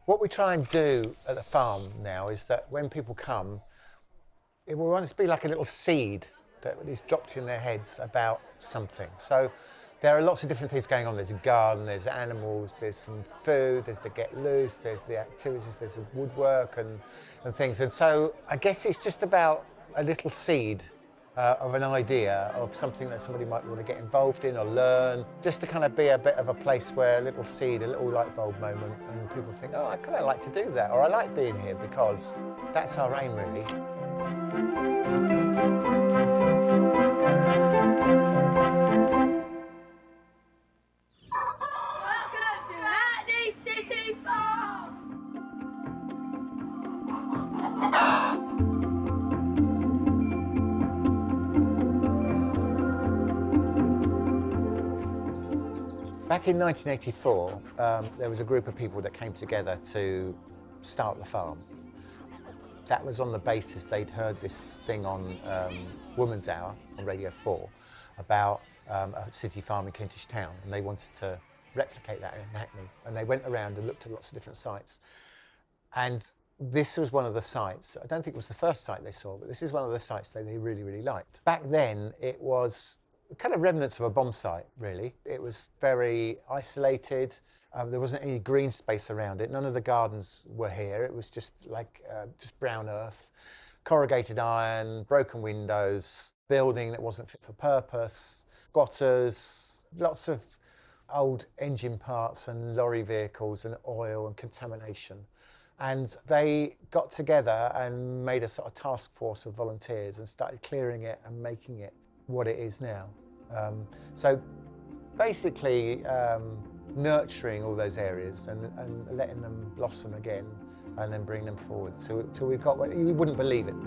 What we try and do at the farm now is that when people come, we want it to be like a little seed that is dropped in their heads about something. So there are lots of different things going on. There's a garden, there's animals, there's some food, there's the get loose, there's the activities, there's the woodwork and things. And so I guess it's just about a little seed of an idea of something that somebody might want to get involved in or learn, just to kind of be a bit of a place where a little seed, a little light bulb moment, and people think, oh, I kind of like to do that, or I like being here, because that's our aim, really. Welcome to Hackney City Farm! Back in 1984, there was a group of people that came together to start the farm. That was on the basis they'd heard this thing on Woman's Hour on Radio 4 about a city farm in Kentish Town, and they wanted to replicate that in Hackney. And they went around and looked at lots of different sites. And this was one of the sites. I don't think it was the first site they saw, but this is one of the sites that they really, really liked. Back then, it was kind of remnants of a bomb site, really. It was very isolated. There wasn't any green space around it. None of the gardens were here. It was just like just brown earth, corrugated iron, broken windows, building that wasn't fit for purpose, gutters, lots of old engine parts and lorry vehicles and oil and contamination. And they got together and made a sort of task force of volunteers and started clearing it and making it what it is now. So basically nurturing all those areas and letting them blossom again and then bring them forward till we've got what you wouldn't believe it. You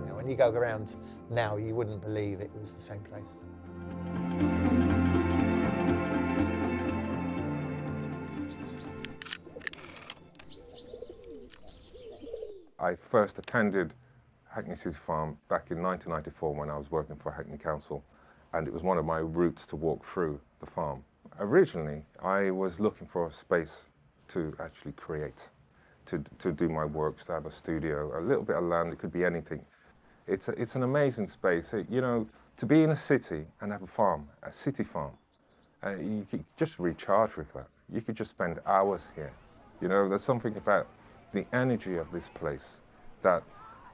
know, when you go around now, you wouldn't believe it was the same place. I first attended Hackney City Farm back in 1994 when I was working for Hackney Council, and it was one of my routes to walk through the farm. Originally, I was looking for a space to actually create, to do my works, to have a studio, a little bit of land, it could be anything. It's an amazing space. You know, to be in a city and have a farm, a city farm, you could just recharge with that. You could just spend hours here. You know, there's something about the energy of this place that,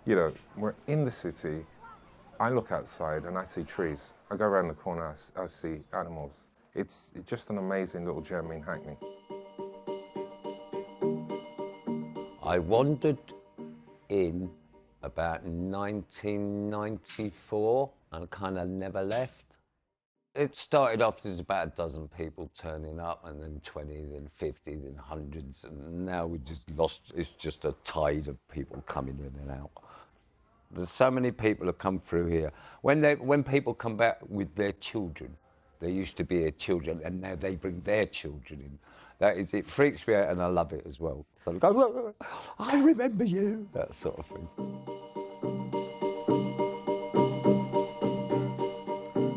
you know, we're in the city, I look outside and I see trees. I go around the corner, I see animals. It's just an amazing little gem in Hackney. I wandered in about 1994 and kind of never left. It started off as about a dozen people turning up, and then 20, then 50, then hundreds, and now we just lost, it's just a tide of people coming in and out. There's so many people have come through here. When people come back with their children, there used to be children, and now they bring their children in. It freaks me out, and I love it as well. So I go, I remember you, that sort of thing.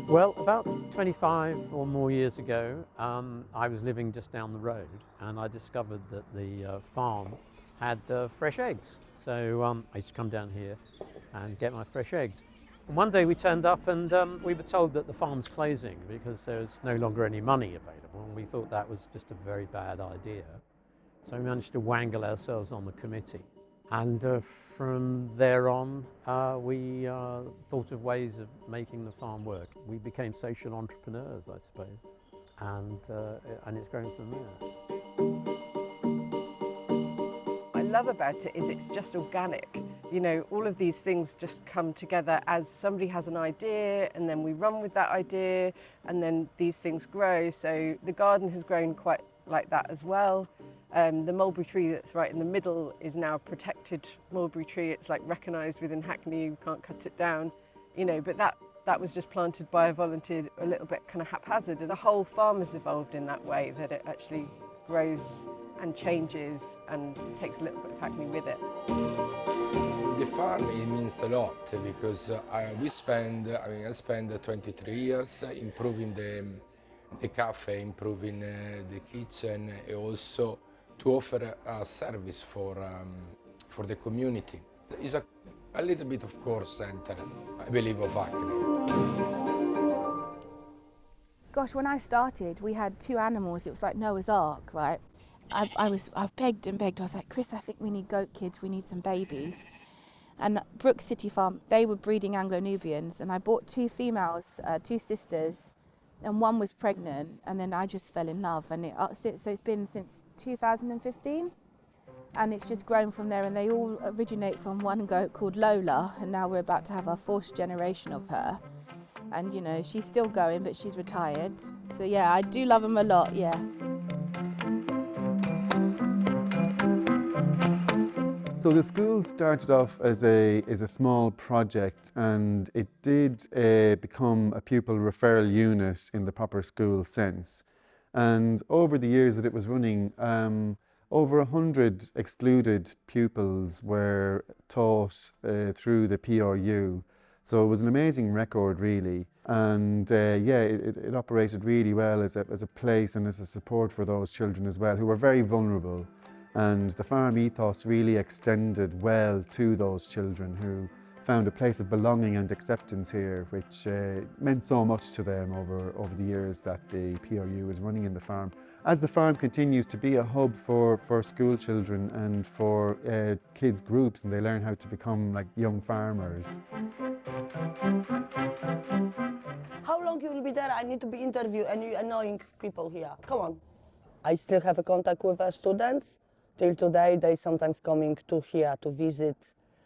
Well, about 25 or more years ago, I was living just down the road, and I discovered that the farm had fresh eggs. So I used to come down here and get my fresh eggs. And one day we turned up and we were told that the farm's closing because there's no longer any money available, and we thought that was just a very bad idea. So we managed to wangle ourselves on the committee. And from there on, we thought of ways of making the farm work. We became social entrepreneurs, I suppose, and it's grown from there. What I love about it is it's just organic. You know, all of these things just come together as somebody has an idea, and then we run with that idea, and then these things grow. So the garden has grown quite like that as well. The mulberry tree that's right in the middle is now a protected mulberry tree. It's like recognised within Hackney, you can't cut it down, you know, but that was just planted by a volunteer a little bit kind of haphazard. And the whole farm has evolved in that way, that it actually grows and changes and takes a little bit of Hackney with it. The farm, it means a lot because I spent 23 years improving the cafe, improving the kitchen, and also to offer a service for the community. It's a little bit of core center, I believe, of Hackney. Gosh, when I started, we had 2 animals. It was like Noah's Ark, right? I begged and begged. I was like, Chris, I think we need goat kids. We need some babies. And Hackney City Farm, they were breeding Anglo-Nubians, and I bought 2 females, 2 sisters, and one was pregnant, and then I just fell in love. And so it's been since 2015, and it's just grown from there. And they all originate from one goat called Lola, and now we're about to have our 4th generation of her. And you know, she's still going, but she's retired. So yeah, I do love them a lot, yeah. So the school started off as a small project, and it did become a pupil referral unit in the proper school sense. And over the years that it was running, over 100 excluded pupils were taught through the PRU. So it was an amazing record, really. And it operated really well as a place and as a support for those children as well, who were very vulnerable. And the farm ethos really extended well to those children who found a place of belonging and acceptance here, which meant so much to them over the years that the PRU was running in the farm. As the farm continues to be a hub for school children and for kids groups, and they learn how to become like young farmers. How long you will be there? I need to be interviewed and you annoying people here. Come on. I still have a contact with our students. Till today, they sometimes coming to here to visit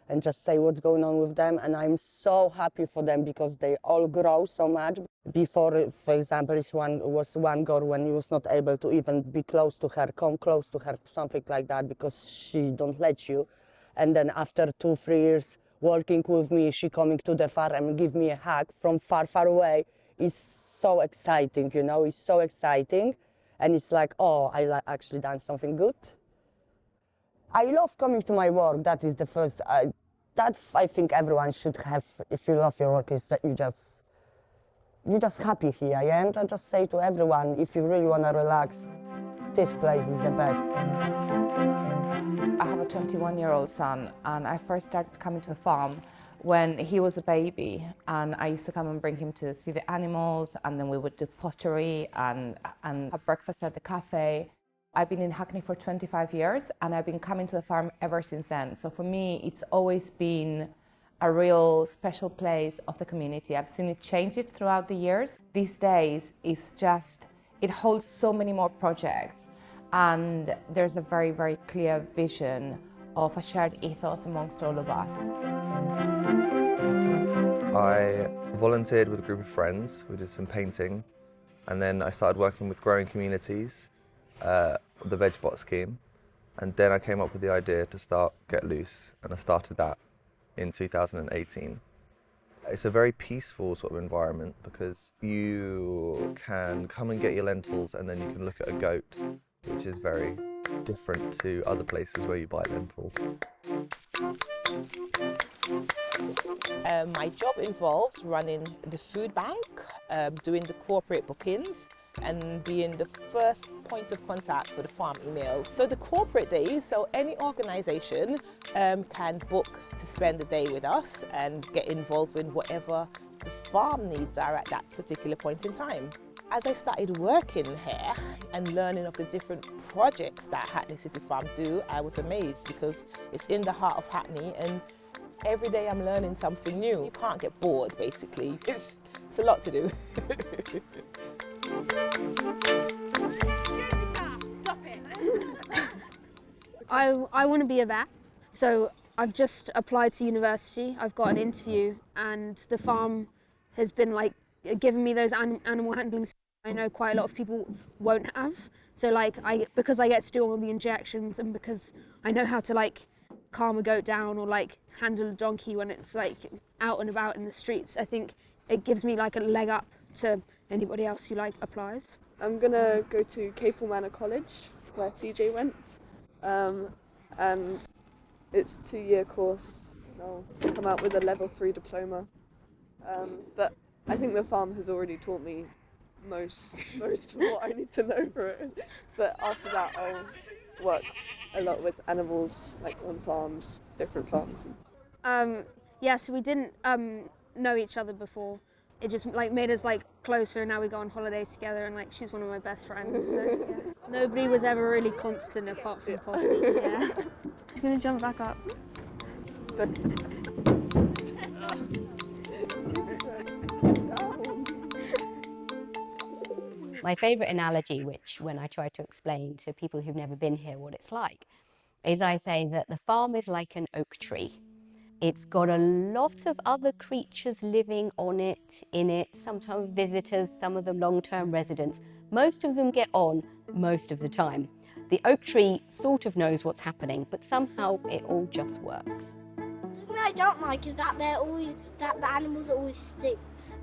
and just say what's going on with them. And I'm so happy for them because they all grow so much. Before, for example, was one girl when you was not able to even be close to her, come close to her, something like that, because she don't let you. And then after 2-3 years working with me, she coming to the farm and give me a hug from far, far away. It's so exciting, you know, it's so exciting. And it's like, oh, I actually done something good. I love coming to my work. That is the first, that I think everyone should have. If you love your work, is that you're just happy here. Yeah? And I just say to everyone, if you really want to relax, this place is the best. I have a 21-year-old son, and I first started coming to the farm when he was a baby, and I used to come and bring him to see the animals, and then we would do pottery and have breakfast at the cafe. I've been in Hackney for 25 years, and I've been coming to the farm ever since then. So for me, it's always been a real special place of the community. I've seen it change it throughout the years. These days, it holds so many more projects, and there's a very, very clear vision of a shared ethos amongst all of us. I volunteered with a group of friends. We did some painting, and then I started working with growing communities, the VegBot scheme, and then I came up with the idea to start Get Loose, and I started that in 2018. It's a very peaceful sort of environment because you can come and get your lentils, and then you can look at a goat, which is very different to other places where you buy lentils. My job involves running the food bank, doing the corporate bookings, and being the first point of contact for the farm email. So the corporate days, so any organisation can book to spend the day with us and get involved in whatever the farm needs are at that particular point in time. As I started working here and learning of the different projects that Hackney City Farm do, I was amazed because it's in the heart of Hackney and every day I'm learning something new. You can't get bored, basically. It's a lot to do. Stop it. I want to be a vet, so I've just applied to university. I've got an interview, and the farm has been like giving me those animal handling skills I know quite a lot of people won't have. So like because I get to do all the injections, and because I know how to like calm a goat down or like handle a donkey when it's like out and about in the streets, I think it gives me like a leg up to anybody else who like applies. I'm gonna go to Capel Manor College where CJ went, and it's a 2-year course. I'll come out with a level 3 diploma, but I think the farm has already taught me most of what I need to know for it. But after that I'll work a lot with animals, like on farms, different farms. Yeah, so we didn't know each other before. It just like made us like closer, and now we go on holiday together, and like she's one of my best friends. So, yeah. Nobody was ever really constant apart from Poppy. Yeah. She's gonna jump back up. My favourite analogy, which when I try to explain to people who've never been here what it's like, is I say that the farm is like an oak tree. It's got a lot of other creatures living on it, in it, sometimes visitors, some of them long-term residents. Most of them get on most of the time. The oak tree sort of knows what's happening, but somehow it all just works. The thing I don't like is that the animals always stinks.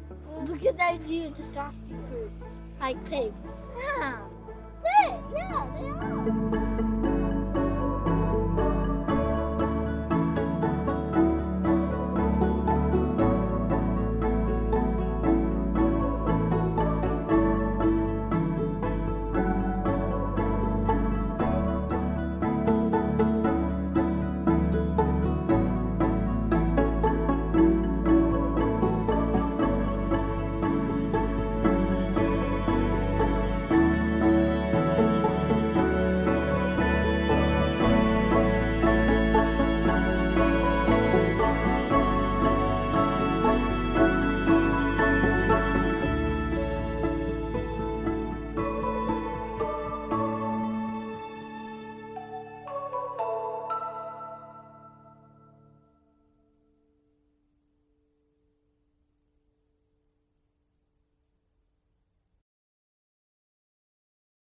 Because they do disgusting foods, like pigs. Yeah, they are.